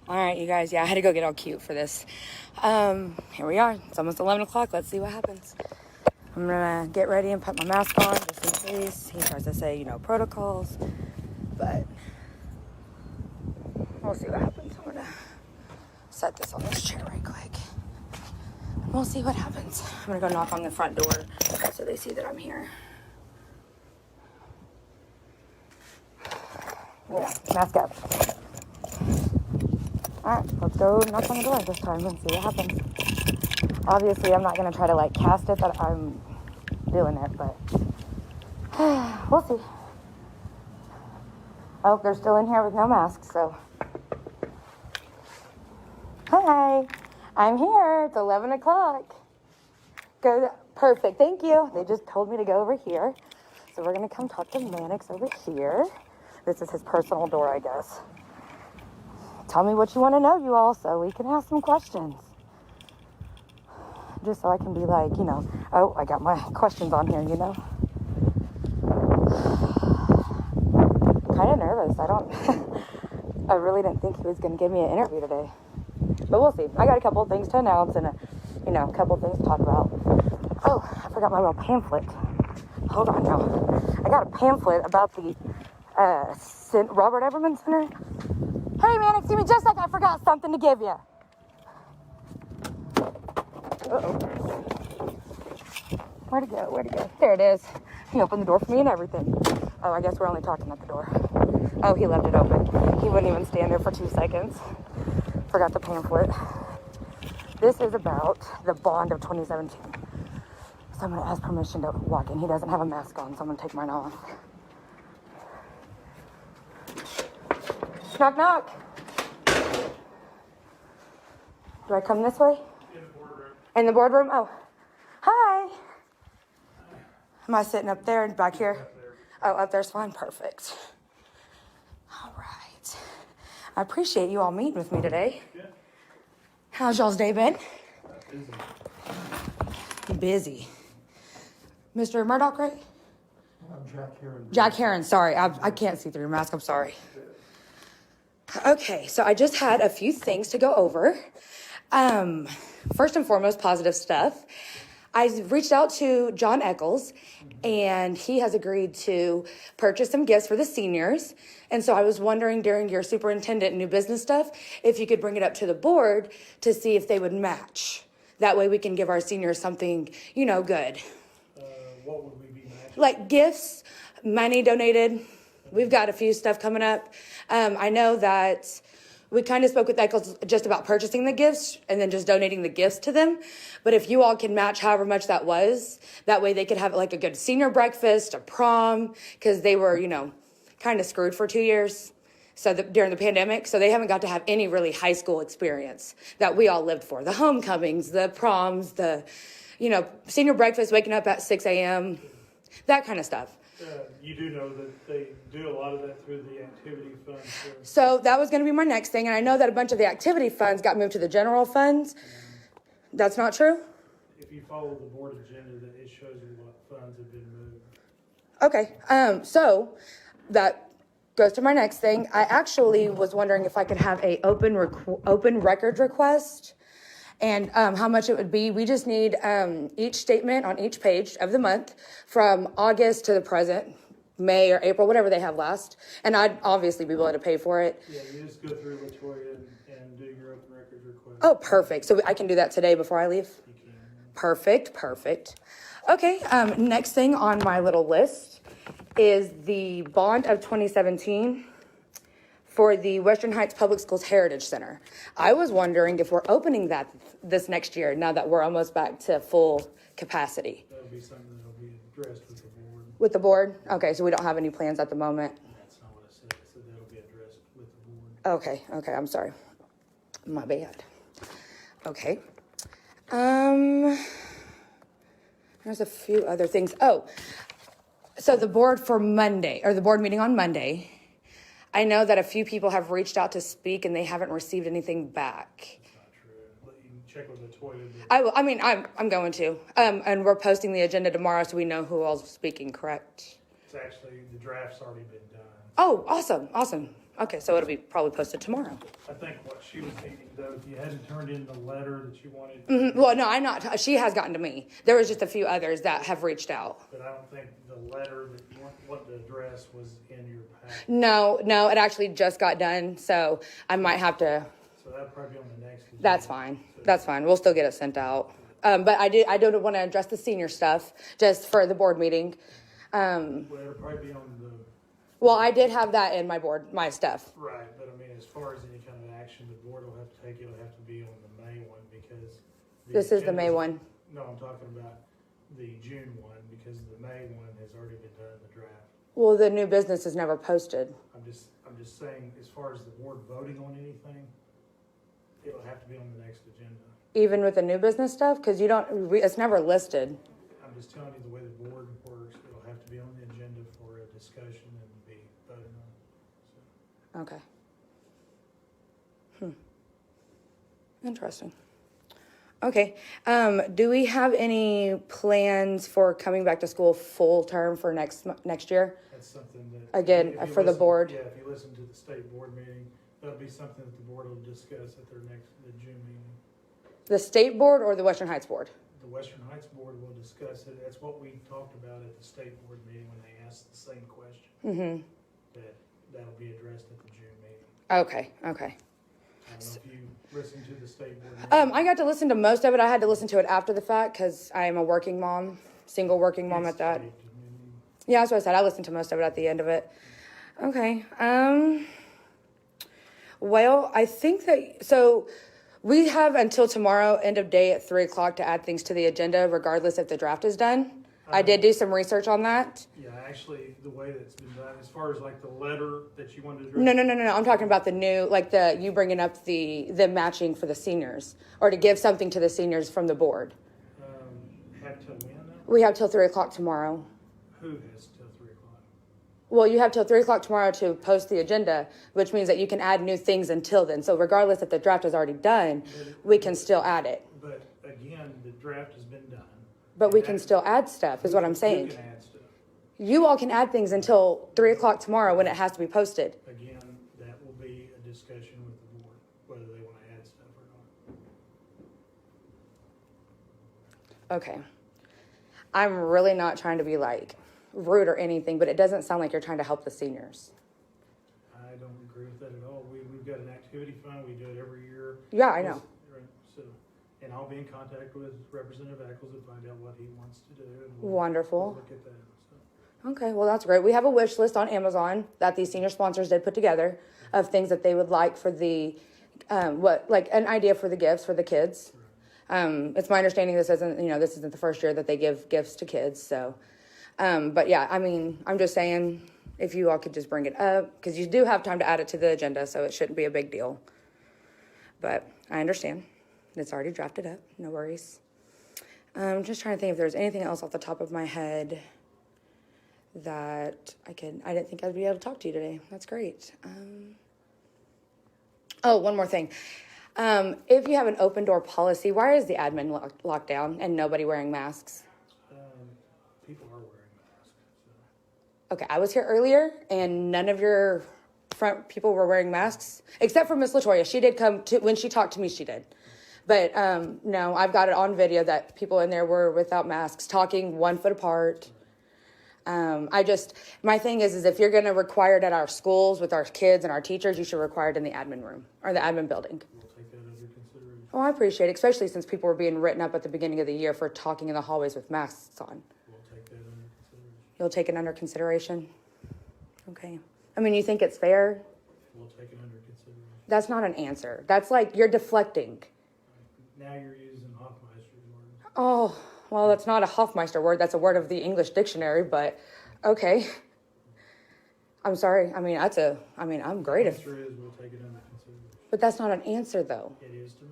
All right, you guys. Yeah, I had to go get all cute for this. Here we are. It's almost 11 o'clock. Let's see what happens. I'm going to get ready and put my mask on just in case he tries to say, protocols. But we'll see what happens. I'm going to set this on this chair right quick. We'll see what happens. I'm going to go knock on the front door so they see that I'm here. Yeah, mask up. All right, let's go knock on the door this time and see what happens. Obviously, I'm not going to try to, cast it that I'm doing it, but we'll see. Oh, they're still in here with no masks, so. Hi, I'm here. It's 11 o'clock. Perfect, thank you. They just told me to go over here. So we're going to come talk to Mannix over here. This is his personal door, I guess. Tell me what you want to know, you all, so we can ask some questions. Just so I can be oh, I got my questions on here, Kind of nervous. I really didn't think he was going to give me an interview today. But we'll see. I got a couple of things to announce and, a couple of things to talk about. Oh, I forgot my little pamphlet. Hold on now. I got a pamphlet about the Robert Everman Center. Hey, Mannix, give me just a second. I forgot something to give you. Uh-oh. Where'd it go? There it is. He opened the door for me and everything. Oh, I guess we're only talking at the door. Oh, he left it open. He wouldn't even stand there for 2 seconds. Forgot the pamphlet. This is about the bond of 2017. So I'm going to ask permission to walk in. He doesn't have a mask on, so I'm going to take mine off. Knock, knock. Do I come this way? In the boardroom. In the boardroom? Oh. Hi. Am I sitting up there and back here? Up there. Oh, up there's fine. Perfect. All right. I appreciate you all meeting with me today. Yeah. How's y'all's day been? Busy. Busy. Mr. Murdoch, right? I'm Jack Heron. Jack Heron, sorry. I can't see through your mask. I'm sorry. Okay, so I just had a few things to go over. First and foremost, positive stuff. I reached out to John Eccles, and he has agreed to purchase some gifts for the seniors. And so I was wondering during your superintendent and new business stuff, if you could bring it up to the board to see if they would match. That way we can give our seniors something, good. What would we be matching? Like gifts, money donated. We've got a few stuff coming up. I know that we kind of spoke with Eccles just about purchasing the gifts and then just donating the gifts to them. But if you all can match however much that was, that way they could have a good senior breakfast, a prom, because they were, kind of screwed for 2 years. So during the pandemic, so they haven't got to have any really high school experience that we all lived for. The homecomings, the proms, the, senior breakfast, waking up at 6 a.m., that kind of stuff. You do know that they do a lot of that through the activity fund. So that was going to be my next thing. And I know that a bunch of the activity funds got moved to the general funds. That's not true? If you follow the board agenda, that it shows you what funds have been moved. Okay. So that goes to my next thing. I actually was wondering if I could have a open record request and how much it would be. We just need each statement on each page of the month from August to the present, May or April, whatever they have last. And I'd obviously be willing to pay for it. Yeah, you just go through Latoya and do your open records request. Oh, perfect. So I can do that today before I leave? You can. Perfect. Okay, next thing on my little list is the bond of 2017 for the Western Heights Public Schools Heritage Center. I was wondering if we're opening that this next year, now that we're almost back to full capacity. That'll be something that'll be addressed with the board. With the board? Okay, so we don't have any plans at the moment. That's not what I said. I said that'll be addressed with the board. Okay, I'm sorry. My bad. Okay. There's a few other things. Oh, so the board for Monday, or the board meeting on Monday, I know that a few people have reached out to speak and they haven't received anything back. That's not true. But you can check with Latoya. I will. I'm going to. And we're posting the agenda tomorrow so we know who all's speaking, correct? It's actually, the draft's already been done. Oh, awesome. Okay, so it'll be probably posted tomorrow. I think what she was thinking though, if you hadn't turned in the letter that you wanted. Well, no, I'm not. She has gotten to me. There was just a few others that have reached out. But I don't think the letter that you want, what the address was in your packet. No, it actually just got done, so I might have to. So that'll probably be on the next agenda. That's fine. That's fine. We'll still get it sent out. But I don't want to address the senior stuff just for the board meeting. Well, it'll probably be on the. Well, I did have that in my stuff. Right, but I mean, as far as any kind of action the board will have to take, it'll have to be on the May one because. This is the May one. No, I'm talking about the June one because the May one has already been done in the draft. Well, the new business is never posted. I'm just saying, as far as the board voting on anything, it'll have to be on the next agenda. Even with the new business stuff? Because it's never listed. I'm just telling you the way the board works, it'll have to be on the agenda for a discussion and be voted on. So. Okay. Interesting. Okay. Do we have any plans for coming back to school full term for next year? That's something that. Again, if you for the listen- board? Yeah, if you listen to the state board meeting, that'll be something that the board will discuss at the June meeting. The state board or the Western Heights board? The Western Heights board will discuss it. That's what we talked about at the state board meeting when they asked the same question. Mm-hmm. That'll be addressed at the June meeting. Okay. I don't know if you listened to the state board meeting. I got to listen to most of it. I had to listen to it after the fact because I am a working mom, single working mom at that. Yeah, that's what I said. I listened to most of it at the end of it. Okay. Well, I think so we have until tomorrow, end of day at 3:00 to add things to the agenda, regardless if the draft is done. I did do some research on that. Yeah, actually, the way that's been done, as far as like the letter that you wanted to. No. I'm talking about the new, you bringing up the matching for the seniors, or to give something to the seniors from the board. Have till when now? We have till 3:00 tomorrow. Who has till 3:00? Well, you have till 3:00 tomorrow to post the agenda, which means that you can add new things until then. So regardless if the draft is already done, we can still add it. But again, the draft has been done. But we can still add stuff, is what I'm saying. You can add stuff. You all can add things until 3:00 tomorrow when it has to be posted. Again, that will be a discussion with the board, whether they want to add stuff or not. Okay. I'm really not trying to be rude or anything, but it doesn't sound like you're trying to help the seniors. I don't agree with that at all. We've got an activity fund. We do it every year. Yeah, I know. Right, so, and I'll be in contact with Representative Eccles and find out what he wants to do. And we'll Wonderful. look at that. So. Okay, well, that's great. We have a wish list on Amazon that these senior sponsors did put together of things that they would like for the, an idea for the gifts for the kids. It's my understanding this isn't the first year that they give gifts to kids. So, but yeah, I mean, I'm just saying if you all could just bring it up because you do have time to add it to the agenda, so it shouldn't be a big deal. But I understand. It's already drafted up. No worries. I'm just trying to think if there's anything else off the top of my head that I didn't think I'd be able to talk to you today. That's great. One more thing. If you have an open door policy, why is the admin locked down and nobody wearing masks? People are wearing masks. So. Okay, I was here earlier and none of your front people were wearing masks, except for Miss LaToya. She did come when she talked to me, she did. But no, I've got it on video that people in there were without masks, talking 1 foot apart. My thing is if you're going to require it at our schools with our kids and our teachers, you should require it in the admin room or the admin building. We'll take that under consideration. Oh, I appreciate it, especially since people were being written up at the beginning of the year for talking in the hallways with masks on. We'll take that under consideration. You'll take it under consideration? Okay. I mean, you think it's fair? We'll take it under consideration. That's not an answer. That's you're deflecting. Now you're using Hoffmeister's word. Oh, well, that's not a Hofmeister word. That's a word of the English dictionary, but okay. I'm sorry. I mean, I'm great if... The answer is we'll take it under consideration. But that's not an answer, though. It is to me.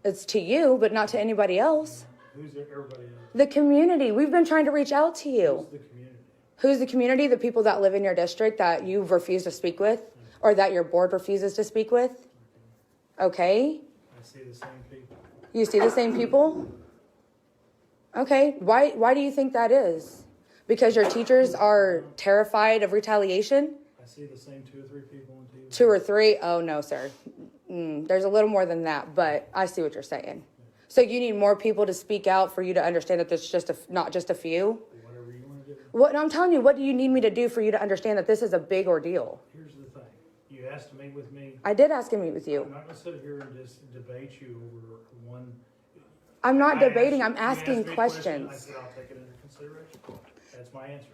It's to you, but not to anybody else. Who's everybody else? The community. We've been trying to reach out to you. Who's the community? Who's the community? The people that live in your district that you refuse to speak with or that your board refuses to speak with? Okay. I see the same people. You see the same people? Okay. Why do you think that is? Because your teachers are terrified of retaliation? I see the same 2 or 3 people on TV. 2 or 3? Oh, no, sir. There's a little more than that, but I see what you're saying. So you need more people to speak out for you to understand that there's just not just a few? Whatever you want to do. What I'm telling you, what do you need me to do for you to understand that this is a big ordeal? Here's the thing. You asked to meet with me. I did ask him to meet with you. I'm not going to sit here and just debate you over one. I'm not debating. I'm You asked asking me a question, questions. I said I'll take it into consideration. That's my answer.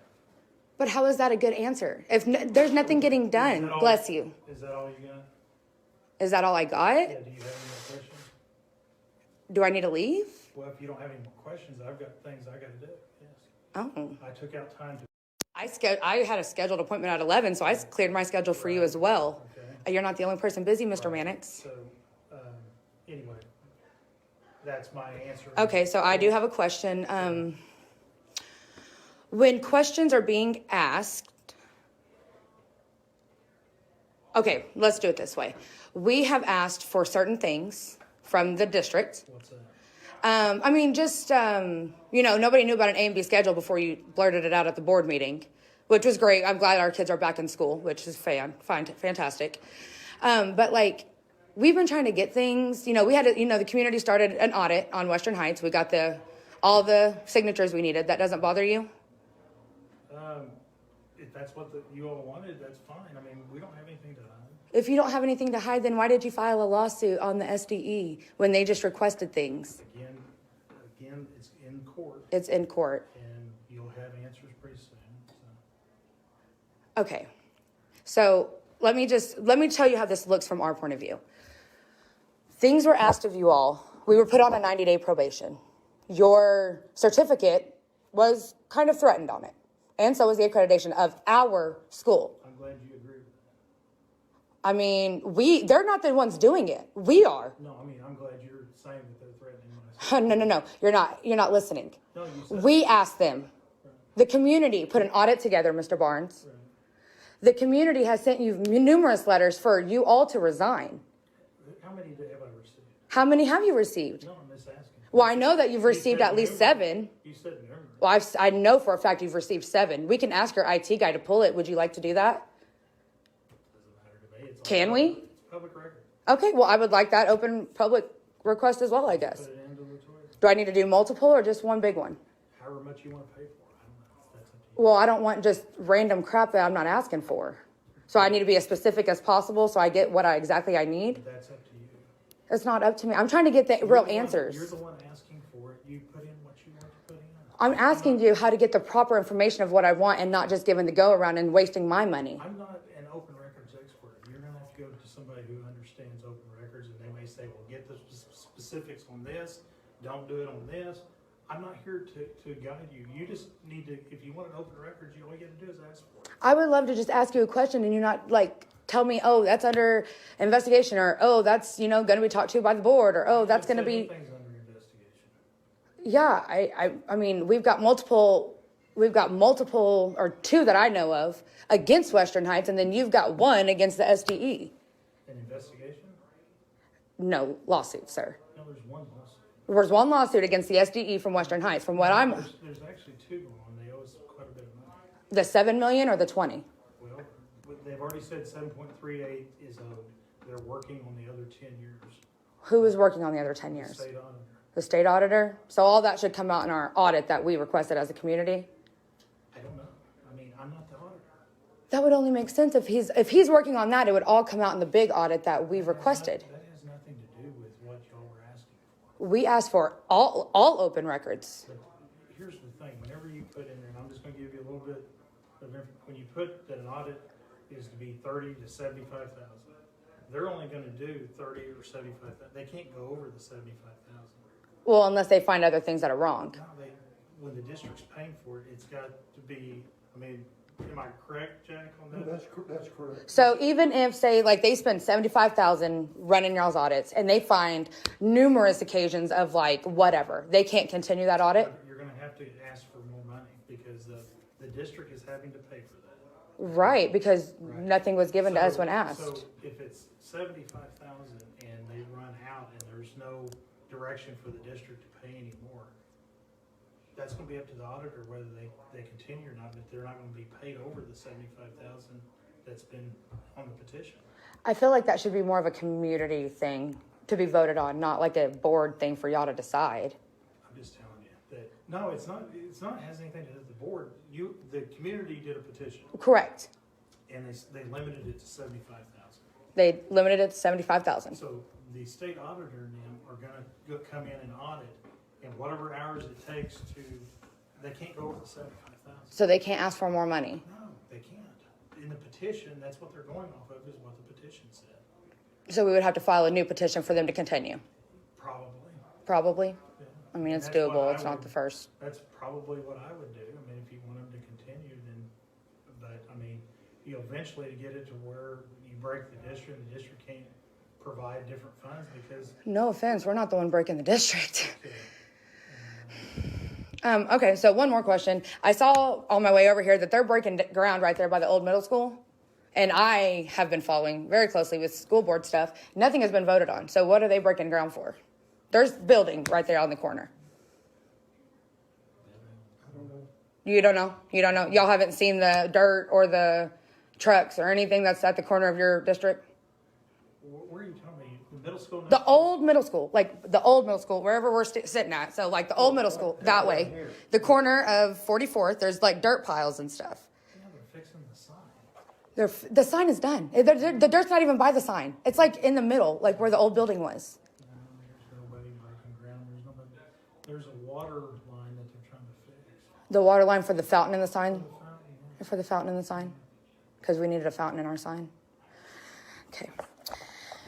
But how is that a good answer? If there's nothing getting done, bless you. Is that all you got? Is that all I got? Yeah, do you have any more questions? Do I need to leave? Well, if you don't have any more questions, I've got things I got to do. Yes. Oh. I took out time to. I had a scheduled appointment at 11, so I cleared my schedule for you as well. Okay. You're not the only person busy, Mr. Mannix. So, anyway, that's my answer. Okay, so I do have a question. When questions are being asked, okay, let's do it this way. We have asked for certain things from the district. What's that? Nobody knew about an A and B schedule before you blurted it out at the board meeting, which was great. I'm glad our kids are back in school, which is fantastic. But we've been trying to get things, we had, the community started an audit on Western Heights. We got all the signatures we needed. That doesn't bother you? If that's what you all wanted, that's fine. I mean, we don't have anything to hide. If you don't have anything to hide, then why did you file a lawsuit on the SDE when they just requested things? Again, it's in court. It's in court. And you'll have answers pretty soon. Okay. So let me tell you how this looks from our point of view. Things were asked of you all. We were put on a 90-day probation. Your certificate was kind of threatened on it. And so was the accreditation of our school. I'm glad you agree with that. I mean, they're not the ones doing it. We are. No, I mean, I'm glad you're saying that they're threatening myself. No. You're not listening. No, you said We asked them. The community put an audit together, Mr. Barnes. Right. The community has sent you numerous letters for you all to resign. How many have I received? How many have you received? No, I'm just asking. Well, I know that you've received at least 7. You said numerous. Well, I know for a fact you've received 7. We can ask your IT guy to pull it. Would you like to do that? Doesn't matter to me. Can we? It's public record. Okay, well, I would like that open public request as well, I guess. Put it into the toilet. Do I need to do multiple or just one big one? However much you want to pay for it. I don't know. That's up to you. Well, I don't want just random crap that I'm not asking for. So I need to be as specific as possible so I get what exactly I need. That's up to you. It's not up to me. I'm trying to get the real answers. You're the one asking for it. You put in what you want to put in. I'm asking you how to get the proper information of what I want and not just giving the go around and wasting my money. I'm not an open records expert. You're going to have to go to somebody who understands open records, and they may say, well, get the specifics on this. Don't do it on this. I'm not here to guide you. You just need to, if you want an open records, all you got to do is ask for it. I would love to just ask you a question and you not tell me, oh, that's under investigation, or oh, that's going to be talked to by the board, or oh, that's going to be. Things under investigation. Yeah, I mean, we've got multiple, or 2 that I know of against Western Heights, and then you've got 1 against the SDE. An investigation? No lawsuit, sir. No, there's one lawsuit. There's 1 lawsuit against the SDE from Western Heights. From what There's actually 2 going on. They owe us quite a bit of money. the 7 million or the 20. Well, they've already said 7.38 is owed. They're working on the other 10 years. Who is working on the other 10 years? State auditor. The state auditor. So all that should come out in our audit that we requested as a community. I don't know. I mean, I'm not the auditor. That would only make sense if he's working on that. It would all come out in the big audit that we requested. That has nothing to do with what y'all were asking for. We asked for all open records. But here's the thing. Whenever you put in there, and I'm just going to give you a little bit of information. When you put that an audit is to be 30 to 75,000, they're only going to do 30 or 75,000. They can't go over the 75,000. Well, unless they find other things that are wrong. No, when the district's paying for it, it's got to be. I mean, am I correct, Jack, on that? That's correct. So even if, say, they spend $75,000 running y'all's audits, and they find numerous occasions of whatever, they can't continue that audit. You're going to have to ask for more money because the district is having to pay for that. Right, because nothing was given to us when asked. So if it's 75,000 and they run out and there's no direction for the district to pay any more, that's going to be up to the auditor whether they continue or not. But they're not going to be paid over the 75,000 that's been on the petition. I feel like that should be more of a community thing to be voted on, not like a board thing for y'all to decide. I'm just telling you that, no, it's not, has anything to do with the board. The community did a petition, Correct. and they limited it to 75,000. They limited it to 75,000. So the state auditor and them are gonna come in and audit, and whatever hours it takes they can't go over the 75,000. So they can't ask for more money. No, they can't. In the petition, that's what they're going off of, is what the petition said. So we would have to file a new petition for them to continue. Probably. Yeah. I mean, it's And that's what doable. I It's not would- the first. That's probably what I would do. I mean, if you want them to continue, then, but I mean, eventually to get it to where you break the district can't provide different funds because. No offense, we're not the one breaking the district. uh, Okay, so one more question. I saw on my way over here that they're breaking ground right there by the old middle school. And I have been following very closely with school board stuff. Nothing has been voted on. So what are they breaking ground for? There's building right there on the corner. I don't know. You don't know? You don't know? Y'all haven't seen the dirt or the trucks or anything that's at the corner of your district? Where are you telling me? The middle school? The old middle school, like the old middle school, wherever we're sitting at. So like the old middle school, that way. The corner of 44th, there's like dirt piles and stuff. Yeah, they're fixing the sign. The sign is done. The dirt's not even by the sign. It's like in the middle, like where the old building was. No, there's nobody breaking ground. There's a water line that they're trying to fix. The water line for the fountain in the sign? The fountain, For the fountain in the sign? Because we needed a fountain in our sign. Okay.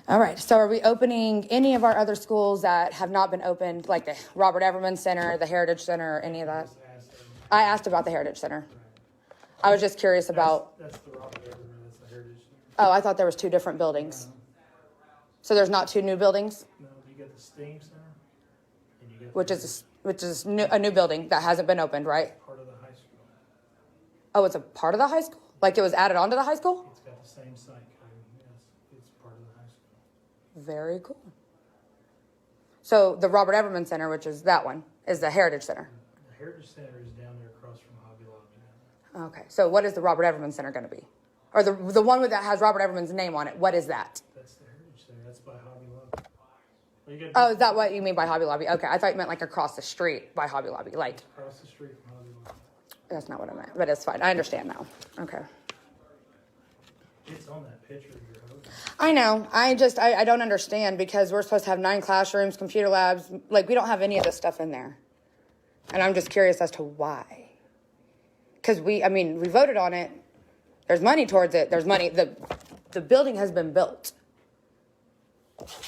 All right. So are we opening any of our other schools that have not been opened, like the Robert Everman Center, the Heritage Center, or any of that? just asked them. I asked about the Heritage Center. I was just curious about, That's the Robert Everman, that's the Heritage Center. oh, I thought there was two different buildings. So there's not two new buildings, No, you got the STEAM Center, and you got which is a new building that hasn't been opened, right? part of the high school. Oh, it's a part of the high school? Like it was added onto the high school? It's got the same site code, yes, it's part of the high school. Very cool. So the Robert Everman Center, which is that one, is the Heritage Center. The Heritage Center is down there across from Hobby Lobby. Okay. So what is the Robert Everman Center going to be? Or the one that has Robert Everman's name on it, what is that? That's the Heritage Center, that's by Hobby Lobby. Well, you Oh, is that what you mean by Hobby Lobby? Okay, I thought you meant like across the street by Hobby Lobby. Like, across the street from Hobby Lobby. that's not what I meant, but it's fine. I understand now. Okay. It's on that picture of your house. I know. I don't understand because we're supposed to have 9 classrooms, computer labs. Like, we don't have any of this stuff in there. And I'm just curious as to why. Because we voted on it. There's money towards it. There's money. The building has been built.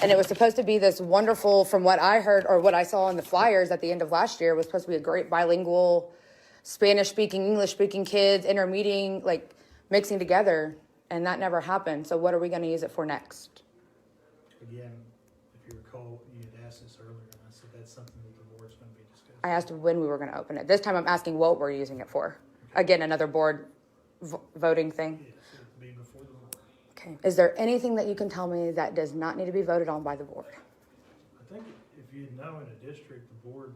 And it was supposed to be this wonderful, from what I heard or what I saw in the flyers at the end of last year, was supposed to be a great bilingual, Spanish-speaking, English-speaking kids, intermeeting, like mixing together. And that never happened. So what are we going to use it for next? Again, if you recall, you had asked this earlier, and I said that's something that the board's going to be discussing. I asked when we were going to open it. This time I'm asking what we're using it for. Again, another board voting thing. Yes, it'll be before the board. Okay. Is there anything that you can tell me that does not need to be voted on by the board? I think if you know in a district, the board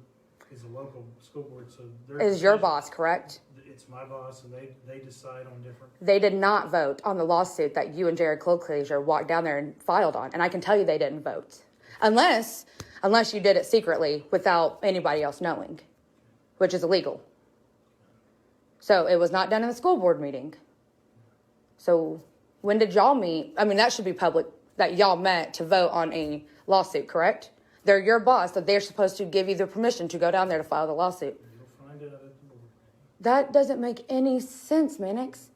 is a local school board, so their Is your decision- boss correct? It's my boss, and they decide on different. They did not vote on the lawsuit that you and Jared Cloclaser walked down there and filed on. And I can tell you they didn't vote. Unless you did it secretly without anybody else knowing, which is illegal. So it was not done in the school board meeting. So when did y'all meet? I mean, that should be public, that y'all met to vote on a lawsuit, correct? They're your boss, that they're supposed to give you the permission to go down there to file the lawsuit. You'll find out at the board. That doesn't make any sense, Mannix.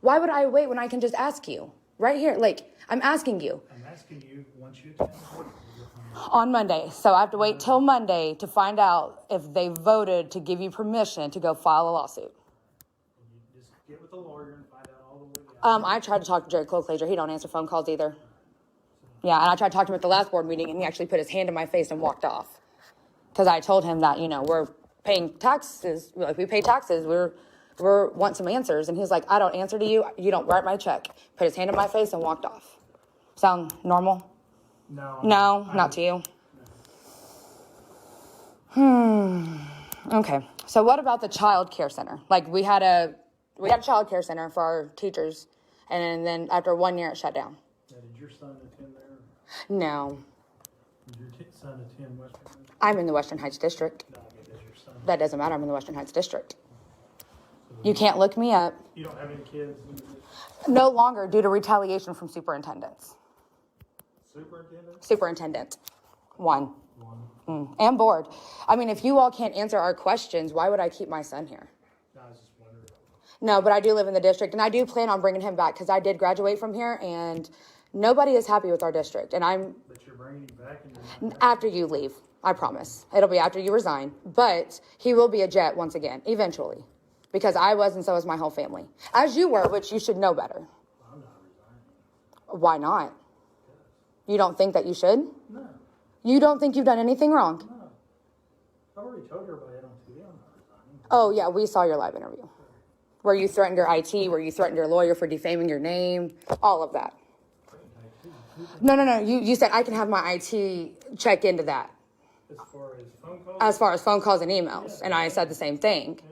Why would I wait when I can just ask you? Right here, like, I'm asking you. I'm asking you, once you attend the board, you'll find out. On Monday. So I have to wait till Monday to find out if they voted to give you permission to go file a lawsuit. You just get with the lawyer and find out all the way. I tried to talk to Jared Cloclaser. He don't answer phone calls either. Yeah, and I tried to talk to him at the last board meeting, and he actually put his hand in my face and walked off. Because I told him that, we're paying taxes. Like, we pay taxes. We're want some answers. And he's like, I don't answer to you. You don't write my check. Put his hand in my face and walked off. Sound normal? No. No, not to you. Okay. So what about the child care center? Like, we had a child care center for our teachers, And then after 1 year, it shut down. Now, did your son attend there? No, Did your son attend Western Heights? I'm in the Western Heights district. No, I mean, does your son? That doesn't matter. I'm in the Western Heights district. You can't look me up. You don't have any kids? No longer due to retaliation from superintendents. Superintendent. One. And board. I mean, if you all can't answer our questions, why would I keep my son here? No, I was just wondering. No, but I do live in the district, and I do plan on bringing him back because I did graduate from here, and nobody is happy with our district. And But you're bringing him back and you're not after you leave, I promise. It'll be after you resign. But he will be a Jet once again, eventually. Because I was, and so was my whole family. As you were, which you should know better. I'm not resigning. Why not? You don't think that you should? No. You don't think you've done anything wrong? No. I already told everybody on TV I'm not resigning. Oh, yeah, we saw your live interview. Where you threatened your IT, where you threatened your lawyer for defaming your name, all of that. No. You said I can have my IT check into that. As far as phone calls? As far as phone calls and emails. And I said the same thing. Yeah.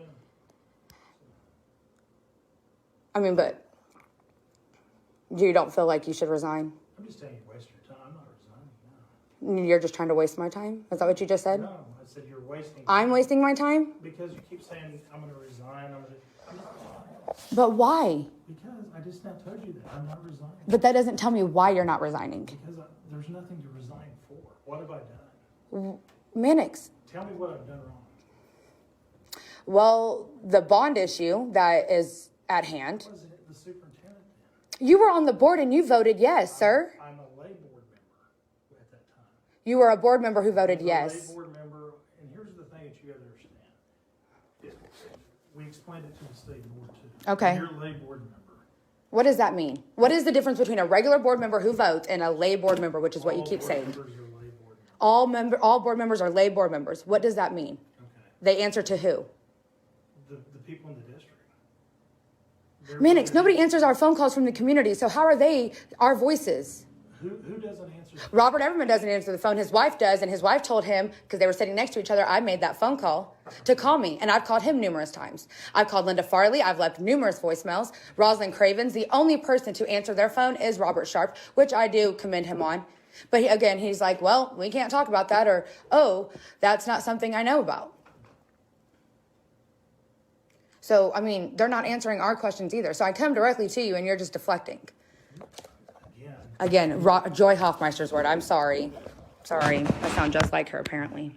I mean, but you don't feel like you should resign? I'm just saying you waste your time. I'm not resigning, no. You're just trying to waste my time? Is that what you just said? No, I said you're wasting I'm wasting my time? Because you keep saying, I'm going to resign, I'm not resigning. But why? Because I just now told you that. I'm not resigning. But that doesn't tell me why you're not resigning. Because there's nothing to resign for. What have I done? Mannix. Tell me what I've done wrong. Well, the bond issue that is at hand. Was it the superintendent then? You were on the board and you voted yes, sir. I'm a lay board member at that time. You were a board member who voted I'm a yes. lay board member, and here's the thing that you got to understand. We explained it to the state board too. Okay. You're a lay board member. What does that mean? What is the difference between a regular board member who votes and a lay board member, which is what you keep All saying? board members are lay board members. All board members are lay board members. What does that mean? Okay. They answer to who? The people in the district. Mannix, nobody answers our phone calls from the community, so how are they our voices? Who doesn't answer? Robert Everman doesn't answer the phone. His wife does, and his wife told him, because they were sitting next to each other, I made that phone call to call me, and I've called him numerous times. I've called Linda Farley. I've left numerous voicemails. Rosalind Cravens, the only person to answer their phone is Robert Sharp, which I do commend him on. But again, he's like, well, we can't talk about that, or, oh, that's not something I know about. So, I mean, they're not answering our questions either. So I come directly to you, and you're just deflecting. Again, Joy Hoffmeister's word. I'm sorry. Sorry. I sound just like her, apparently.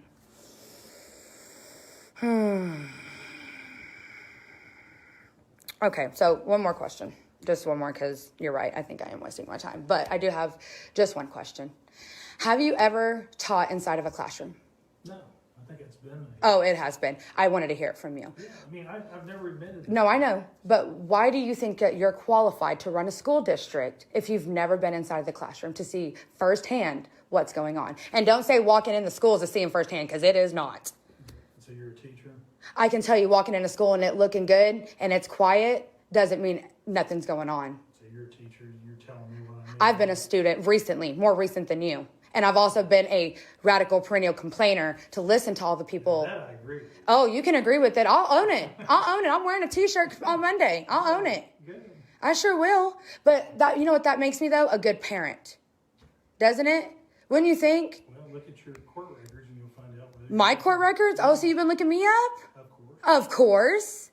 Okay, so one more question. Just one more, because you're right. I think I am wasting my time. But I do have just one question. Have you ever taught inside of a classroom? No, I think it's been. Oh, it has been. I wanted to hear it from you. Yeah, I mean, I've never admitted it. No, I know. But why do you think that you're qualified to run a school district if you've never been inside the classroom to see firsthand what's going on? And don't say walking in the schools is seeing firsthand, because it is not. So you're a teacher? I can tell you walking into school and it looking good and it's quiet doesn't mean nothing's going on. So you're a teacher, you're telling me what I need. I've been a student recently, more recent than you. And I've also been a radical perennial complainer to listen to all the people. That I agree with. Oh, you can agree with it. I'll own it. I'll own it. I'm wearing a t-shirt on Monday. I'll own it. Good. I sure will. But that, you know what that makes me, though? A good parent. Doesn't it? Wouldn't you think? Well, look at your court records and you'll find out what My court records? Oh, so you've been looking me up? Of course. Of course.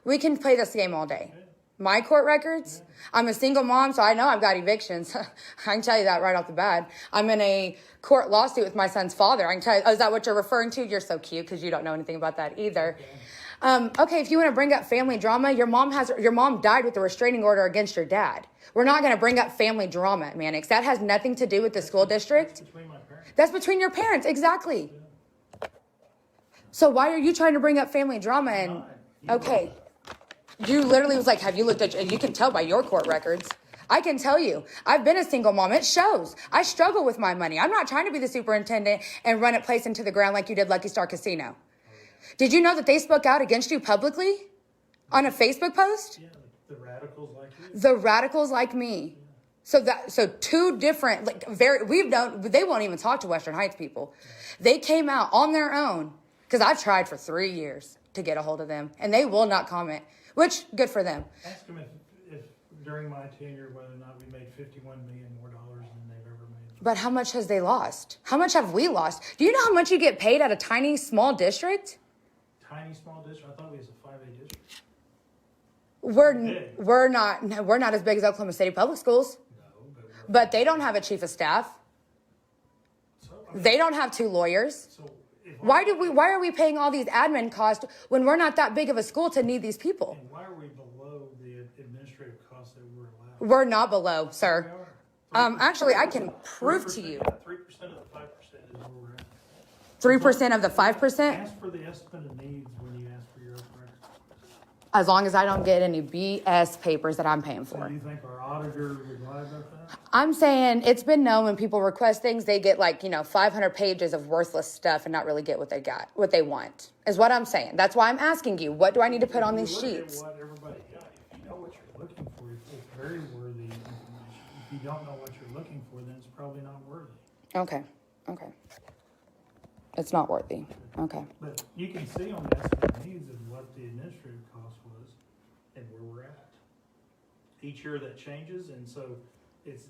We can play this game all day. My court records? I'm a single mom, so I know I've got evictions. I can tell you that right off the bat. I'm in a court lawsuit with my son's father. I can tell you, oh, is that what you're referring to? You're so cute because you don't know anything about that either. Okay, if you want to bring up family drama, your mom died with a restraining order against your dad. We're not going to bring up family drama, Mannix. That has nothing to do with the school district. That's between my parents. That's between your parents, exactly. So why are you trying to bring up family drama? And okay, you literally was like, have you looked at? And you can tell by your court records. I can tell you, I've been a single mom. It shows. I struggle with my money. I'm not trying to be the superintendent and run it place into the ground like you did Lucky Star Casino. Did you know that they spoke out against you publicly on a Facebook post? Yeah, the radicals like you. The radicals like me. So two different, they won't even talk to Western Heights people. They came out on their own, because I've tried for 3 years to get a hold of them, and they will not comment, which good for them. Ask them if during my tenure, whether or not we made 51 million more dollars than they've ever made. But how much has they lost? How much have we lost? Do you know how much you get paid at a tiny, small district? Tiny, small district? I thought we was a 5A district. We're not as big as Oklahoma City Public Schools. No, But they don't have a chief of staff. They don't have 2 lawyers. So Why are we paying all these admin costs when we're not that big of a school to need these people? and why are we below the administrative costs that we're allowed? We're not below, sir. We are. Actually, I can prove to you. 3% of the 5% is where we're at. 3% of the 5%, Ask for the estimate of needs when you ask for your open records. as long as I don't get any BS papers that I'm paying So for. do you think our auditor would lie about that? I'm saying it's been known when people request things, they get 500 pages of worthless stuff and not really get what they want, is what I'm saying. That's why I'm asking you, what do I need to put on these If you look sheets? at what everybody got, if you know what you're looking for, it's very worthy information. If you don't know what you're looking for, then it's probably not worthy. Okay. It's not worthy. Okay. But you can see on the estimate of needs of what the administrative cost was and where we're at. Each year that changes, and so it's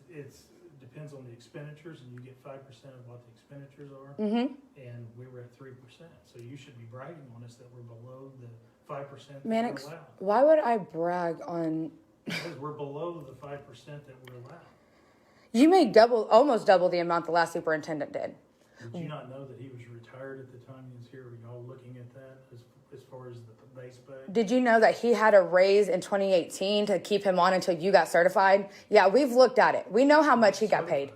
depends on the expenditures, and you get 5% of what the expenditures are. Mm-hmm. And we were at 3%, so you should be bragging on us that we're below the 5% that Mannix, we're allowed. why would I brag on... Because we're below the 5% that we're allowed. You make almost double the amount the last superintendent did. Did you not know that he was retired at the time he was here? Were y'all looking at that as far as the base pay? Did you know that he had a raise in 2018 to keep him on until you got certified? Yeah, we've looked at it. We know how much he got paid.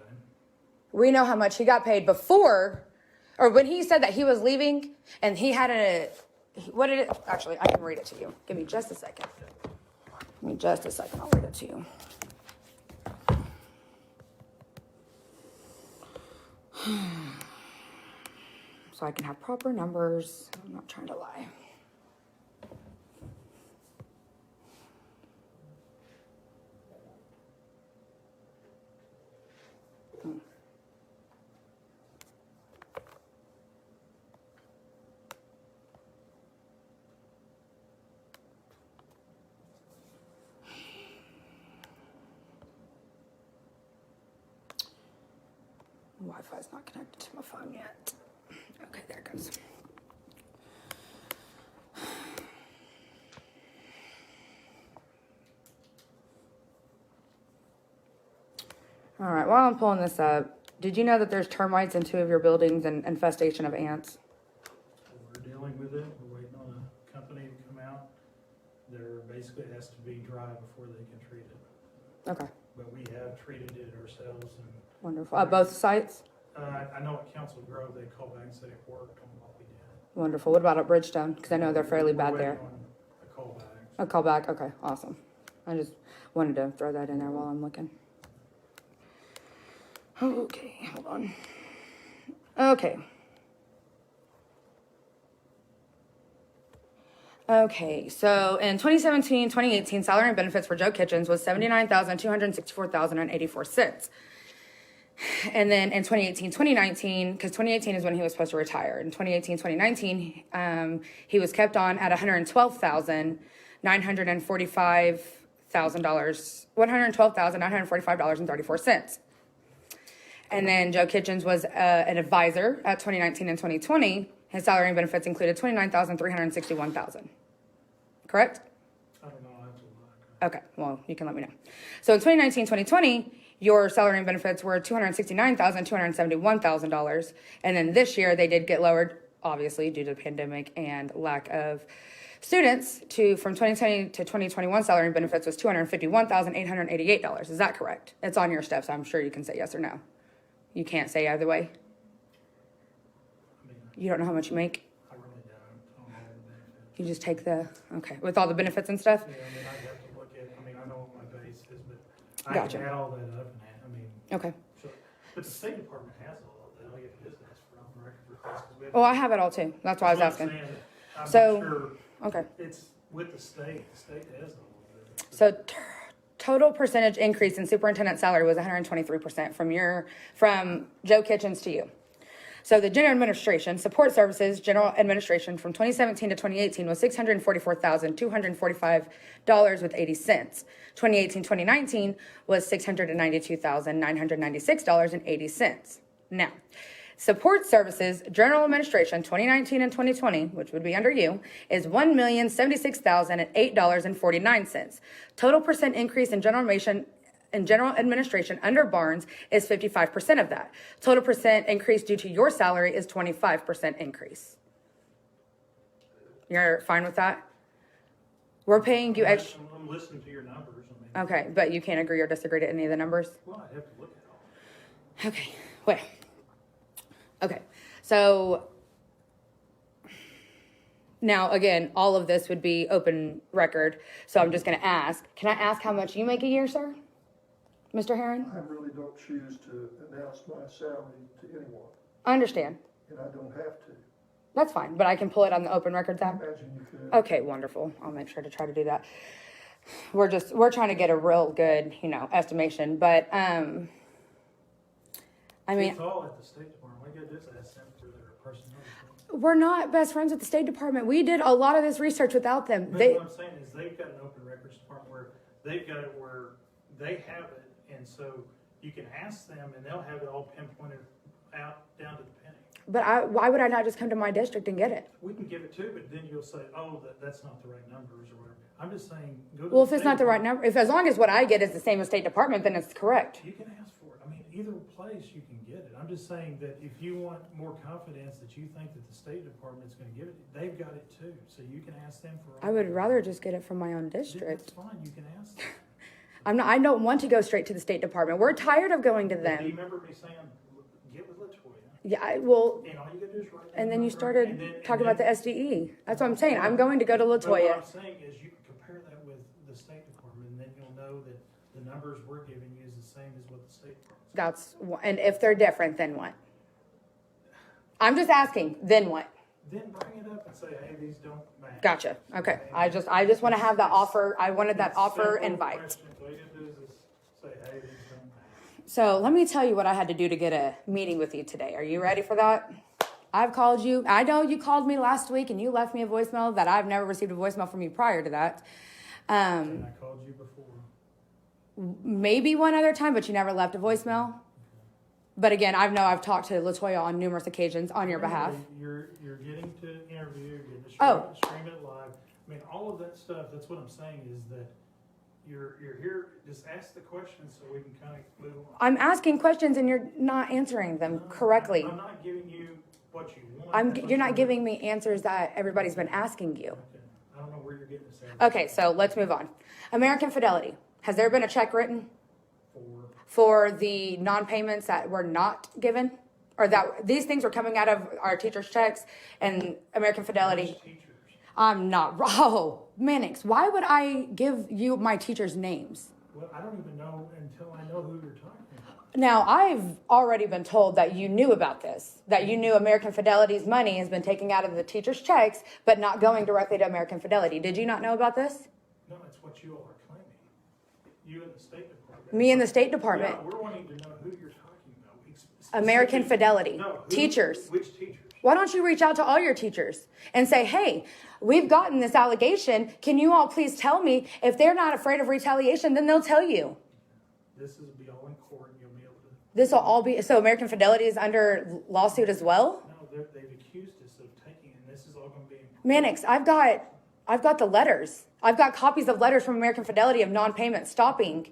We know how much he got paid before, or when he said that he was leaving, and he had actually, I can read it to you. Give me just a second. I'll read it to you. So I can have proper numbers. I'm not trying to lie. Wi-Fi's not connected to my phone yet. Okay, there it goes. All right, while I'm pulling this up, did you know that there's termites in 2 of your buildings and infestation of ants? We're dealing with it. We're waiting on a company to come out. There basically has to be dry before they can treat it. Okay, But we have treated it ourselves. And wonderful. At both sites? I know at Council Grove, they called back and said it worked on what we did. Wonderful. What about at Bridgestone? Because I know they're fairly We're bad waiting there. on a callback. A callback? Okay, awesome. I just wanted to throw that in there while I'm looking. Okay, hold on. Okay. Okay, so in 2017, 2018, salary and benefits for Joe Kitchens was $79,264,084. And then in 2018, 2019, because 2018 is when he was supposed to retire. In 2018, 2019, he was kept on at $112,945,34. And then Joe Kitchens was an advisor at 2019 and 2020. His salary and benefits included $29,361,000. Correct? I don't know. I have to look. Okay, well, you can let me know. So in 2019, 2020, your salary and benefits were $269,271,000. And then this year they did get lowered, obviously, due to the pandemic and lack of students from 2020 to 2021 salary and benefits was $251,888. Is that correct? It's on your stuff, so I'm sure you can say yes or no. You can't say either way. I mean, You don't know how much you make? I really don't. I don't know the benefits. You just take okay, with all the benefits and stuff? Yeah, I mean, I'd have to look at, I mean, I know what my base is, but I Gotcha. can add all that up and Okay. so, but the State Department has all of that. All you have to do is ask for open record requests. 'Cause we have- Well, I have it all too. That's why I was That's what asking. I'm saying. I'm So- not sure. Okay. It's with the state has all of it. So total percentage increase in superintendent salary was 123% from Joe Kitchens to you. So the general administration, support services, general administration from 2017 to 2018 was $644,245.80. 2018-2019 was $692,996.80. Now, support services, general administration, 2019 and 2020, which would be under you, is $1,076,008.49. Total percent increase in general administration under Barnes is 55% of that. Total percent increase due to your salary is 25% increase. You're fine with that? We're paying you extra. I'm listening to your numbers. Okay, but you can't agree or disagree to any of the numbers? Well, I'd have to look at all. Okay, wait. Okay, so now again, all of this would be open record. So I'm just going to ask. Can I ask how much you make a year, sir? Mr. Herron? I really don't choose to announce my salary to anyone, I understand. and I don't have to. That's fine, but I can pull it on the Open Records app. Imagine you could. Okay, wonderful. I'll make sure to try to do that. We're trying to get a real good, estimation, but I mean, It's all at the State Department. We got this ask them for their personnel. we're not best friends with the State Department. We did a lot of this research without them. But They, what I'm saying is they've got an open records department where they've got it where they have it, and so you can ask them and they'll have it all pinpointed out down to the penny. but why would I not just come to my district and get it? We can give it too, but then you'll say, oh, that's not the right numbers or whatever. I'm just saying, go to Well, the if it's State not the right Department. number, as long as what I get is the same as State Department, then it's correct. You can ask for it. I mean, either place you can get it. I'm just saying that if you want more confidence that you think that the State Department's gonna give it, they've got it too. So you can ask them for. I would rather just get it from my own That's district. fine, you can ask them. I don't want to go straight to the State Department. We're tired of going to Do you them. remember me saying, get with Latoya? Yeah, And all you gotta do is write. and then you down started and then- talking and about the then- SDE. That's what I'm saying. I'm going to go to But what Latoya. I'm saying is you can compare that with the State Department, and then you'll know that the numbers we're giving you is the same as what the State Department's. And if they're different, then what? I'm just asking, then what? Then bring it up and say, hey, these don't match. Gotcha. Okay. I just want to have that offer. I wanted that It's offer simple invite. questions. All you have to do is say, hey, these don't match. So let me tell you what I had to do to get a meeting with you today. Are you ready for that? I've called you. I know you called me last week and you left me a voicemail that I've never received a voicemail from you prior to that. And I called you before. Maybe one other time, but you never left a voicemail. But again, I've talked to Latoya on numerous occasions on your behalf. You're getting to interview, you're getting to Oh. stream it live. I mean, all of that stuff, that's what I'm saying is that you're here, just ask the questions so we can kind of move on. I'm asking questions and you're not answering them correctly. I'm not giving you what you want. That's You're what not giving me answers that everybody's been asking you. Okay. I don't know where you're getting this at. Okay, so let's move on. American Fidelity. Has there been a check written For for the non-payments that were not given? Or that these things were coming out of our teachers' checks and American Fidelity? those teachers. I'm not. Oh, Mannix, why would I give you my teachers' names? Well, I don't even know until I know who you're talking about. Now, I've already been told that you knew about this, that you knew American Fidelity's money has been taken out of the teachers' checks, but not going directly to American Fidelity. Did you not know about this? No, it's what you all are claiming. You and the State Department. Me and the State Department. Yeah, we're wanting to know who you're talking about. American Fidelity. No, Teachers. Which teachers? Why don't you reach out to all your teachers and say, hey, we've gotten this allegation. Can you all please tell me? If they're not afraid of retaliation, then they'll tell you. This will be all in court and you'll be able to. This will all be, so American Fidelity is under lawsuit as well? No, they've accused us of taking, and this is all going to be in court. Mannix, I've got the letters. I've got copies of letters from American Fidelity of non-payment stopping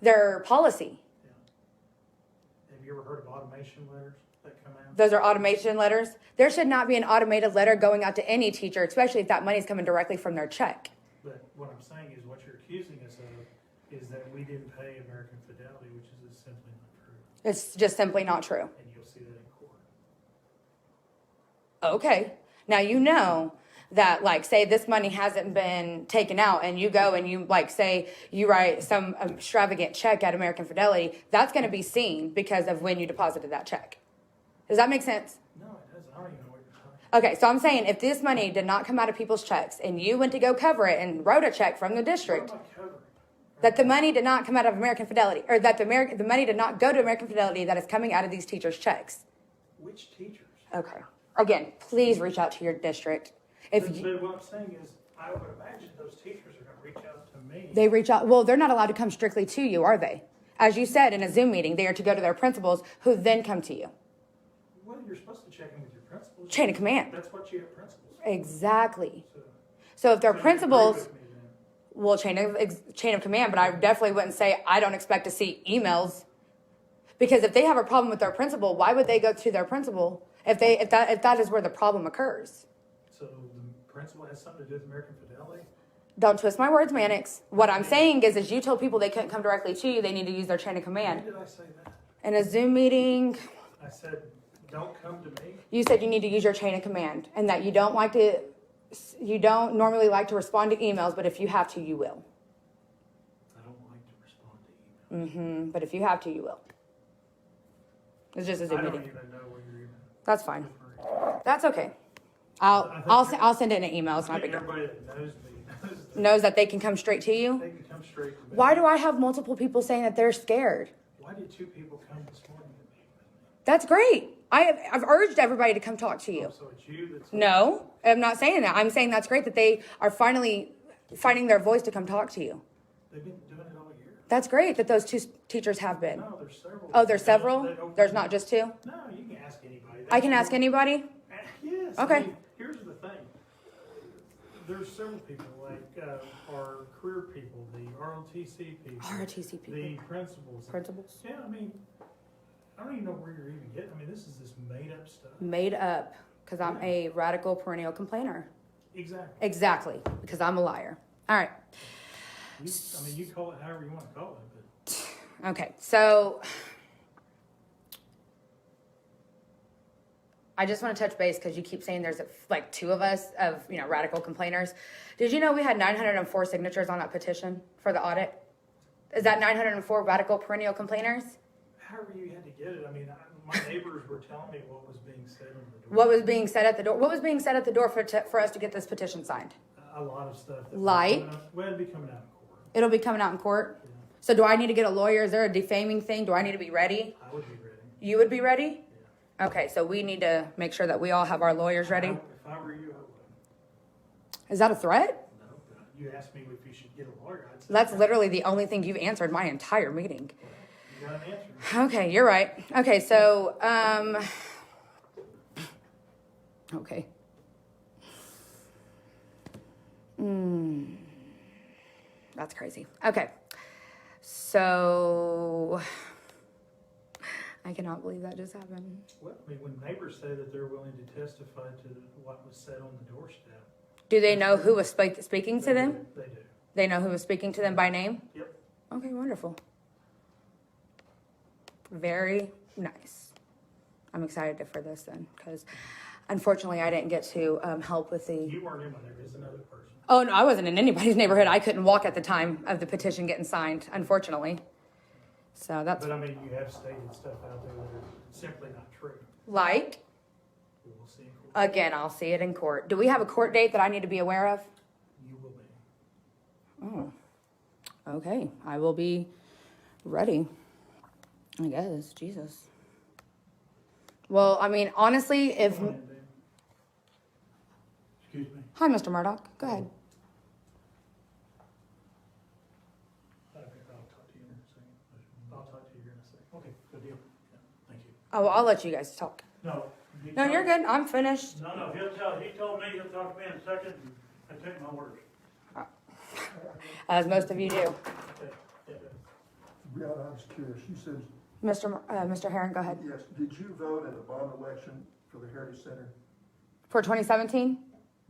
their policy. Yeah. Have you ever heard of automation letters that come out? Those are automation letters. There should not be an automated letter going out to any teacher, especially if that money's coming directly from their check. But what I'm saying is what you're accusing us of is that we didn't pay American Fidelity, which is simply not true. It's just simply not true. And you'll see that in court. Okay. Now, you know that, like, say this money hasn't been taken out and you go and you, like, say you write some extravagant check at American Fidelity, that's going to be seen because of when you deposited that check. Does that make sense? No, it doesn't. I don't even know what you're talking about. Okay, so I'm saying if this money did not come out of people's checks and you went to go cover it and wrote a check from the district, What am I covering? that the money did not come out of American Fidelity, or that the money did not go to American Fidelity, that is coming out of these teachers' checks. Which teachers? Okay. Again, please reach out to your district. If you, But what I'm saying is, I would imagine those teachers are gonna reach out to me. they reach out, well, they're not allowed to come strictly to you, are they? As you said in a Zoom meeting, they are to go to their principals who then come to you. Well, you're supposed to check in with your principals. Chain of command. That's what you have principals for. Exactly. So- So if their so you agree principals, with me then. well, chain of command, but I definitely wouldn't say I don't expect to see emails. Because if they have a problem with their principal, why would they go to their principal if that is where the problem occurs? So the principal has something to do with American Fidelity? Don't twist my words, Mannix. What I'm saying is you told people they couldn't come directly to you, they need to use their chain of When command. did I say that? In a Zoom meeting, I said, don't come to me? you said you need to use your chain of command and that you don't normally like to respond to emails, but if you have to, you will. I don't like to respond to emails. But if you have to, you will. It's just a I Zoom don't meeting. even know where you're even. That's fine. referring. That's okay. I think I'll send it in an email. It's I not a think big deal. everybody that knows me knows that Knows that they can come straight to you. they can come straight to me. Why do I have multiple people saying that they're scared? Why did two people come this morning to meet with me? That's great. I've urged everybody to come talk to you. So it's you that's. No, I'm not saying that. I'm saying that's great that they are finally finding their voice to come talk to you. They've been doing it all year. That's great that those two teachers have been. No, there's several. Oh, there's They several? don't- There's not just two? No, you can ask anybody. I can ask anybody? Yes. Okay. I mean, here's the thing. There's several people, like our career people, the ROTC people. ROTC people. The principals. Principals? Yeah, I mean, I don't even know where you're even getting. I mean, this is this made up stuff. Made up, because I'm a radical perennial complainer. Exactly. Exactly, because I'm a liar. All right. I mean, you call it however you want to call it, but Okay, so I just want to touch base because you keep saying there's like two of us of radical complainers. Did you know we had 904 signatures on that petition for the audit? Is that 904 radical perennial complainers? however you had to get it. I mean, my neighbors were telling me what was being said on the door. What was being said at the door? What was being said at the door for us to get this petition signed? A lot of stuff. That Like? Well, it'd be coming out in court. It'll be coming out in court. Yeah. So do I need to get a lawyer? Is there a defaming thing? Do I need to be ready? I would be ready. You would be ready? Yeah. Okay, so we need to make sure that we all have our lawyers ready. If I were you, I would. Is that a threat? No, but you asked me if you should get a lawyer. I'd say That's no. literally the only thing you've answered my entire meeting. You got an answer. Okay, you're right. Okay, so, okay. That's crazy. Okay. So, I cannot believe that just happened. Well, I mean, when neighbors say that they're willing to testify to what was said on the doorstep. Do they know who was speaking to them? They do. They know who was speaking to them by name? Yep. Okay, wonderful. Very nice. I'm excited for this then, because unfortunately I didn't get to help with the... You weren't in my neighborhood, it's another person. Oh, no, I wasn't in anybody's neighborhood. I couldn't walk at the time of the petition getting signed, unfortunately. So that's But I mean, you have stated stuff out there that are simply not true. like, We will see in court. again, I'll see it in court. Do we have a court date that I need to be aware of? You will be. Oh, okay. I will be ready, I guess. Jesus. Well, I mean, honestly, if... Come on in, Dan. Excuse me. Hi, Mr. Murdoch. Go ahead. Okay, I'll talk to you in a second. I'll talk to you here in a second. Okay, good deal. Yeah, thank you. Oh, well, I'll let you guys talk. No. No, you're good. I'm finished. No, he told me he'll talk to me in a second, and I take my words. As most of you do. Okay, yeah. Brianna, I was curious, you said, Mr. Herron, go ahead. yes, did you vote in the bond election for the Heritage Center? For 2017?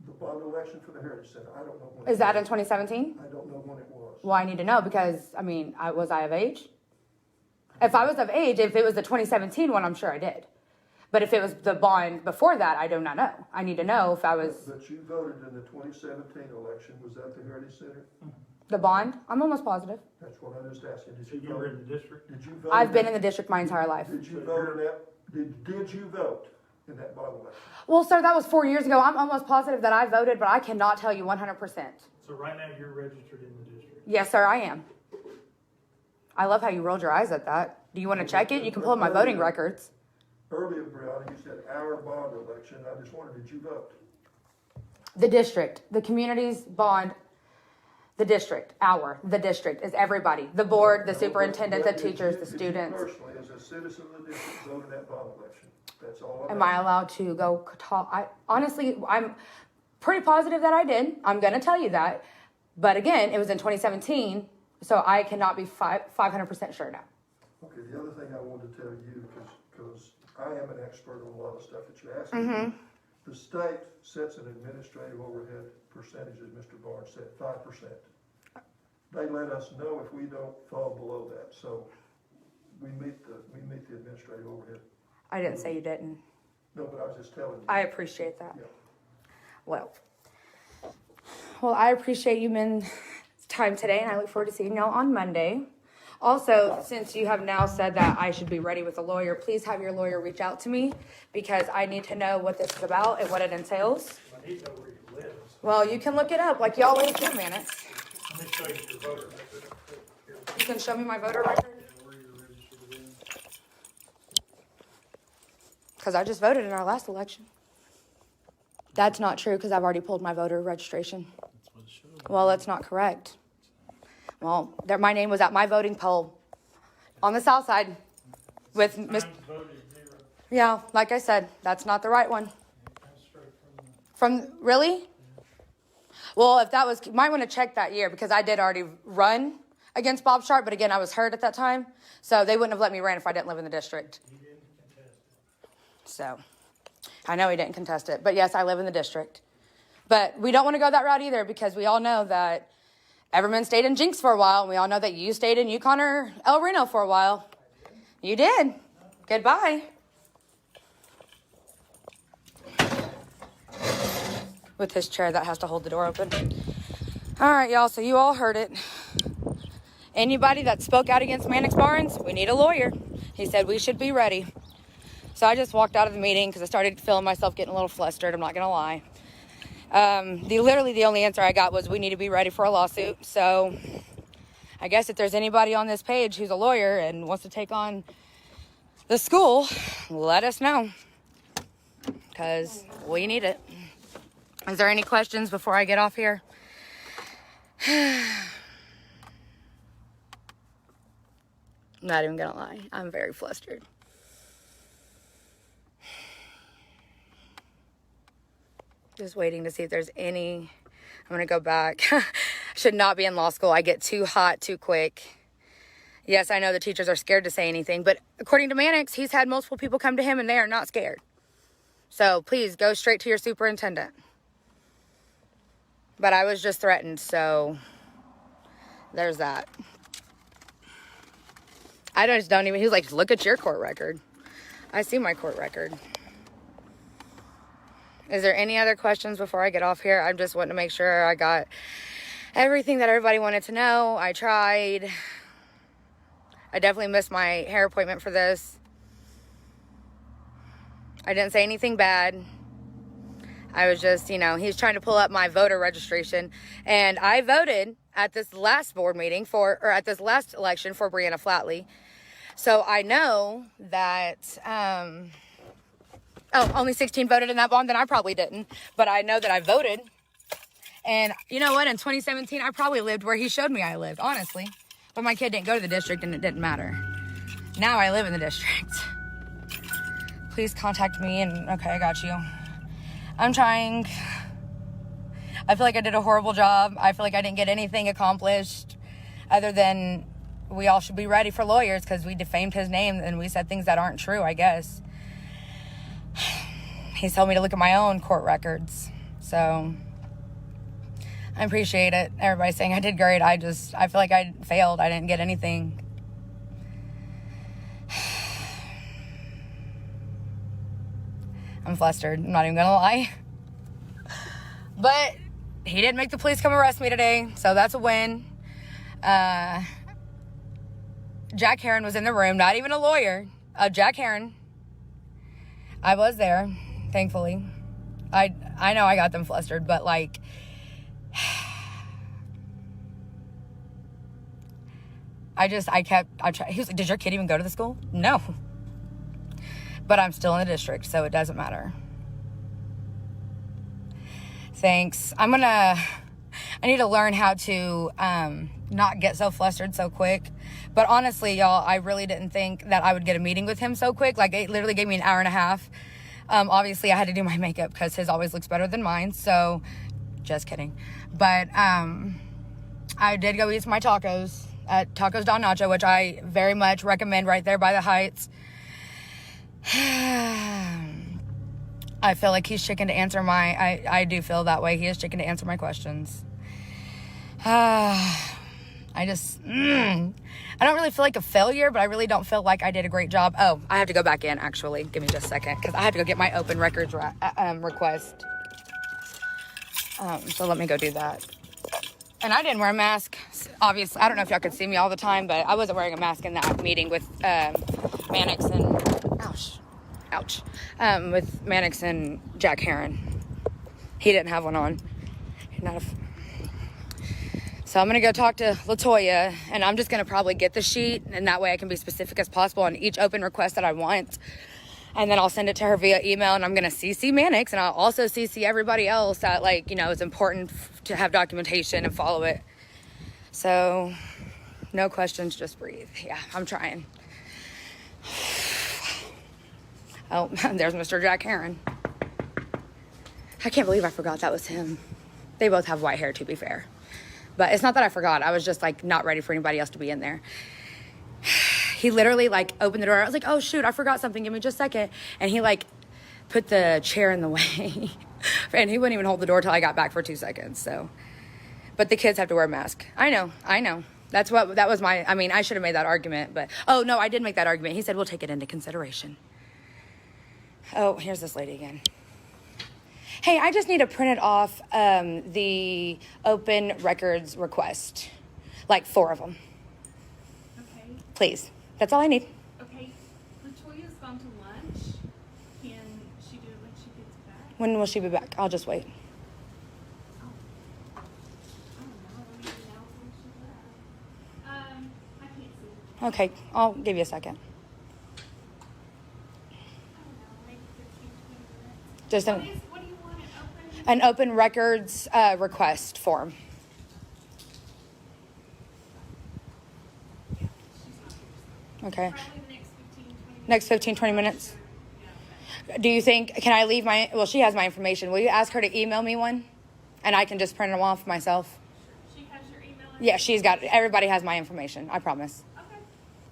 The bond election for the Heritage Center, I don't know when. Is that in 2017? I don't know when it was. Well, I need to know because, I mean, was I of age? If I was of age, if it was the 2017 one, I'm sure I did. But if it was the bond before that, I do not know. I need to know if I was But you voted in the 2017 election, was that the Heritage Center? the bond. I'm almost positive. That's what I'm just asking, did So you you were vote? in the district? Did you vote? I've been in the district my entire life. Did you vote in that, did you vote in that bond election? Well, sir, that was 4 years ago. I'm almost positive that I voted, but I cannot tell you 100%. So right now, you're registered in the district? Yes, sir, I am. I love how you rolled your eyes at that. Do you want to check it? You can pull up my voting records. earlier, Brianna, you said our bond election. I just wondered, did you vote? The district, the community's bond, the district is everybody. The board, the superintendent, the teachers, the students. Did you personally, as a citizen of the district, vote in that bond election? That's all. Am I allowed to go talk? Honestly, I'm pretty positive that I did. I'm going to tell you that. But again, it was in 2017, so I cannot be 500% sure now. Okay, the other thing I wanted to tell you, because I am an expert on a lot of stuff that you're asking me. The state sets an administrative overhead percentage, as Mr. Barnes said, 5%. They let us know if we don't fall below that, so we meet the administrative overhead. I didn't say you didn't. No, but I was just telling you. I appreciate that. Yeah. Well, I appreciate you men's time today, and I look forward to seeing y'all on Monday. Also, since you have now said that I should be ready with a lawyer, please have your lawyer reach out to me because I need to know what this is about and what it entails. I need to know where you live. Well, you can look it up like you always do, Mannix. Let me show you your voter record. Here, You can show me my voter record where you're registered in. because I just voted in our last election. That's not true because I've already pulled my voter registration. That's what it shows. Well, that's not correct. Well, my name was at my voting poll on the south side with Miss. Times voted 0. Yeah, like I said, that's not the right one. That's straight from the. Really? Well, if that was, you might want to check that year because I did already run against Bob Sharp, but again, I was hurt at that time, so they wouldn't have let me run if I didn't live in the district. He didn't contest it. So, I know he didn't contest it, but yes, I live in the district. But we don't want to go that route either because we all know that Everman stayed in Jinx for a while, and we all know that you stayed in Yukon or El Reno for a while. You did. Goodbye. With his chair that has to hold the door open. All right, y'all, so you all heard it. Anybody that spoke out against Mannix Barnes, we need a lawyer. He said we should be ready. So I just walked out of the meeting because I started feeling myself getting a little flustered, I'm not going to lie. Literally the only answer I got was we need to be ready for a lawsuit. So I guess if there's anybody on this page who's a lawyer and wants to take on the school, let us know because we need it. Is there any questions before I get off here? Not even gonna lie, I'm very flustered. Just waiting to see if there's any. I'm gonna go back. Should not be in law school. I get too hot too quick. Yes, I know the teachers are scared to say anything, but according to Mannix, he's had multiple people come to him and they are not scared. So please go straight to your superintendent. But I was just threatened, so there's that. I just don't even, he was like, look at your court record. I see my court record. Is there any other questions before I get off here? I just wanted to make sure I got everything that everybody wanted to know. I tried. I definitely missed my hair appointment for this. I didn't say anything bad. I was just, he's trying to pull up my voter registration. And I voted at this last board meeting at this last election for Brianna Flatley. So I know that, only 16 voted in that bond, then I probably didn't. But I know that I voted. And you know what? In 2017, I probably lived where he showed me I lived, honestly. But my kid didn't go to the district and it didn't matter. Now I live in the district. Please contact me and, okay, I got you. I'm trying. I feel like I did a horrible job. I feel like I didn't get anything accomplished other than we all should be ready for lawyers because we defamed his name and we said things that aren't true, I guess. He's told me to look at my own court records. So I appreciate it. Everybody's saying I did great. I feel like I failed. I didn't get anything. I'm flustered. I'm not even gonna lie. But he didn't make the police come arrest me today, so that's a win. Jack Heron was in the room, not even a lawyer. Jack Heron. I was there, thankfully. I know I got them flustered, but like, he was like, did your kid even go to the school? No. But I'm still in the district, so it doesn't matter. Thanks. I need to learn how to not get so flustered so quick. But honestly, y'all, I really didn't think that I would get a meeting with him so quick. Like, it literally gave me an hour and a half. Obviously, I had to do my makeup because his always looks better than mine. So, just kidding. But I did go eat my tacos at Tacos Don Nacho, which I very much recommend, right there by the Heights. I feel like he's chicken to answer I do feel that way. He is chicken to answer my questions. I don't really feel like a failure, but I really don't feel like I did a great job. Oh, I have to go back in, actually. Give me just a second, because I have to go get my open records request. So let me go do that. And I didn't wear a mask. Obviously, I don't know if y'all could see me all the time, but I wasn't wearing a mask in that meeting with Mannix and... Ouch. With Mannix and Jack Heron. He didn't have one on. So I'm going to go talk to LaToya, and I'm just going to probably get the sheet, and that way I can be specific as possible on each open request that I want. And then I'll send it to her via email, and I'm going to CC Mannix, and I'll also CC everybody else that, like, you know, it's important to have documentation and follow it. So, no questions, just breathe. Yeah, I'm trying. Oh, there's Mr. Jack Heron. I can't believe I forgot that was him. They both have white hair, to be fair. But it's not that I forgot. I was just, like, not ready for anybody else to be in there. He literally, like, opened the door. I was like, oh, shoot, I forgot something. Give me just a second. And he, like, put the chair in the way. And he wouldn't even hold the door till I got back for 2 seconds, so. But the kids have to wear a mask. I know. That was I should have made that argument. But, oh, no, I did make that argument. He said, we'll take it into consideration. Oh, here's this lady again. Hey, I just need to print it off the open records request. Like 4 of them. Okay. Please. That's all I need. Okay. LaToya's gone to lunch. Can she do it when she gets back? When will she be back? I'll just wait. I don't know. Maybe now when she's back. I can't see. Okay, I'll give you a second. I don't know. Maybe 15, 20 minutes. Just What do you want it open? an open records request form. Okay. Probably the next 15, 20 minutes. Next 15, 20 minutes. Yeah, okay. Do you think, can I leave she has my information. Will you ask her to email me one? And I can just print them off myself? She has your email address? Yeah, everybody has my information. I promise. Okay.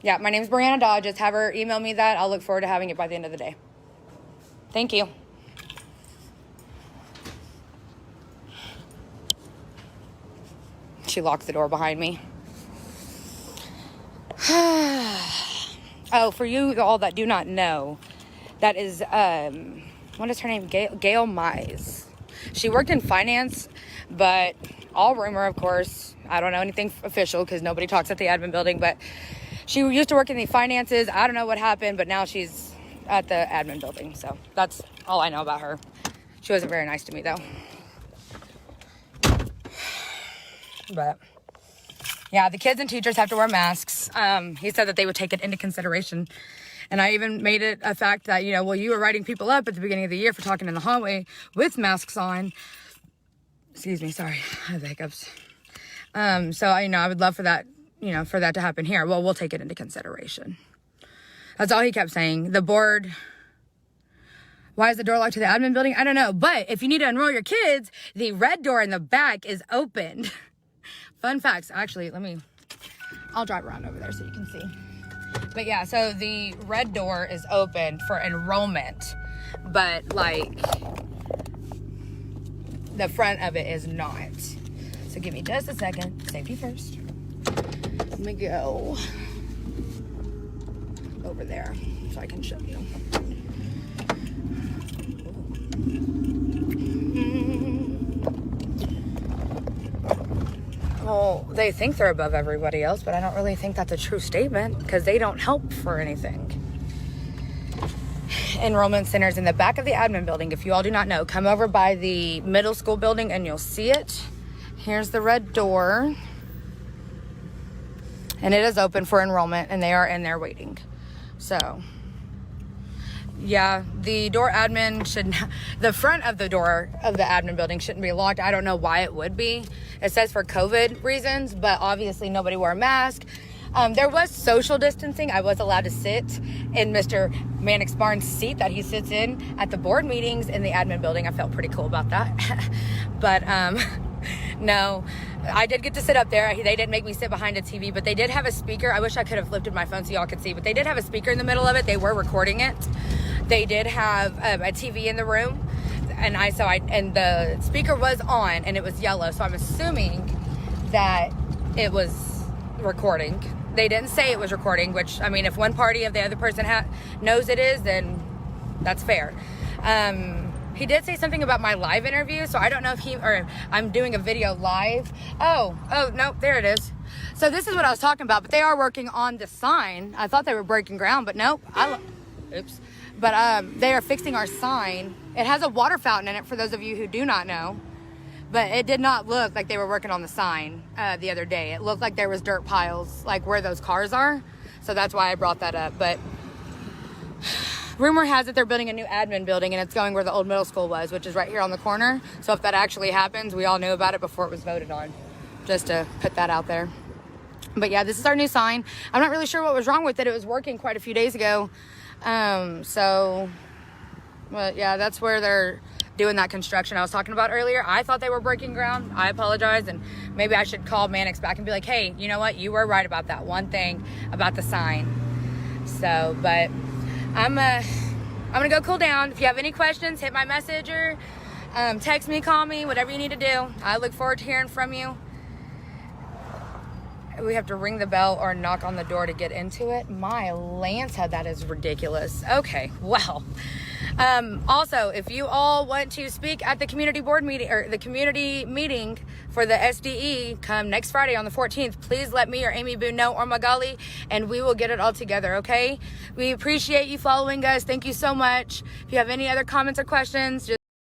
Yeah, my name's Brianna Dodd. Just have her email me that. I'll look forward to having it by the end of the day. Thank you. She locked the door behind me. Oh, for you all that do not know, that is, what is her name? Gail Mize. She worked in finance, but all rumor, of course. I don't know anything official because nobody talks at the admin building, but she used to work in the finances. I don't know what happened, but now she's at the admin building. So that's all I know about her. She wasn't very nice to me, though. But yeah, the kids and teachers have to wear masks. He said that they would take it into consideration. And I even made it a fact that, you were writing people up at the beginning of the year for talking in the hallway with masks on. Excuse me, sorry, I have the hiccups. So I would love for that, for that to happen here. Well, we'll take it into consideration. That's all he kept saying. The board, why is the door locked to the admin building? I don't know. But if you need to enroll your kids, the red door in the back is open. Fun facts. Actually, I'll drive around over there so you can see. But yeah, so the red door is open for enrollment, but the front of it is not. So give me just a second. Safety first. Let me go over there so I can show you. Well, they think they're above everybody else, but I don't really think that's a true statement because they don't help for anything. Enrollment centers in the back of the admin building. If you all do not know, come over by the middle school building and you'll see it. Here's the red door. And it is open for enrollment and they are in there waiting. So Yeah, the door admin should, the front of the door of the admin building shouldn't be locked. I don't know why it would be. It says for COVID reasons, but obviously nobody wore a mask. There was social distancing. I was allowed to sit in Mr. Mannix Barnes' seat that he sits in at the board meetings in the admin building. I felt pretty cool about that. But no, I did get to sit up there. They didn't make me sit behind a TV, but they did have a speaker. I wish I could have lifted my phone so y'all could see, but they did have a speaker in the middle of it. They were recording it. They did have a TV in the room, and the speaker was on, and it was yellow. So I'm assuming that it was recording. They didn't say it was recording, which, I mean, if one party of the other person knows it is, then that's fair. He did say something about my live interview, so I don't know if I'm doing a video live. Oh, no, there it is. So this is what I was talking about, but they are working on the sign. I thought they were breaking ground, but nope. Oops. But they are fixing our sign. It has a water fountain in it, for those of you who do not know. But it did not look like they were working on the sign the other day. It looked like there was dirt piles, like where those cars are. So that's why I brought that up. But rumor has it they're building a new admin building, and it's going where the old middle school was, which is right here on the corner. So if that actually happens, we all knew about it before it was voted on. Just to put that out there. But yeah, this is our new sign. I'm not really sure what was wrong with it. It was working quite a few days ago. But yeah, that's where they're doing that construction I was talking about earlier. I thought they were breaking ground. I apologize, and maybe I should call Mannix back and be like, hey, you know what? You were right about that one thing about the sign. So, but I'm gonna go cool down. If you have any questions, hit my messenger, text me, call me, whatever you need to do. I look forward to hearing from you. We have to ring the bell or knock on the door to get into it. My Lance head, that is ridiculous. Okay, well. Also, if you all want to speak at the community board meeting or the community meeting for the SDE come next Friday on the 14th, please let me or Amy Boone know, or Magali, and we will get it all together, okay? We appreciate you following us. Thank you so much. If you have any other comments or questions, just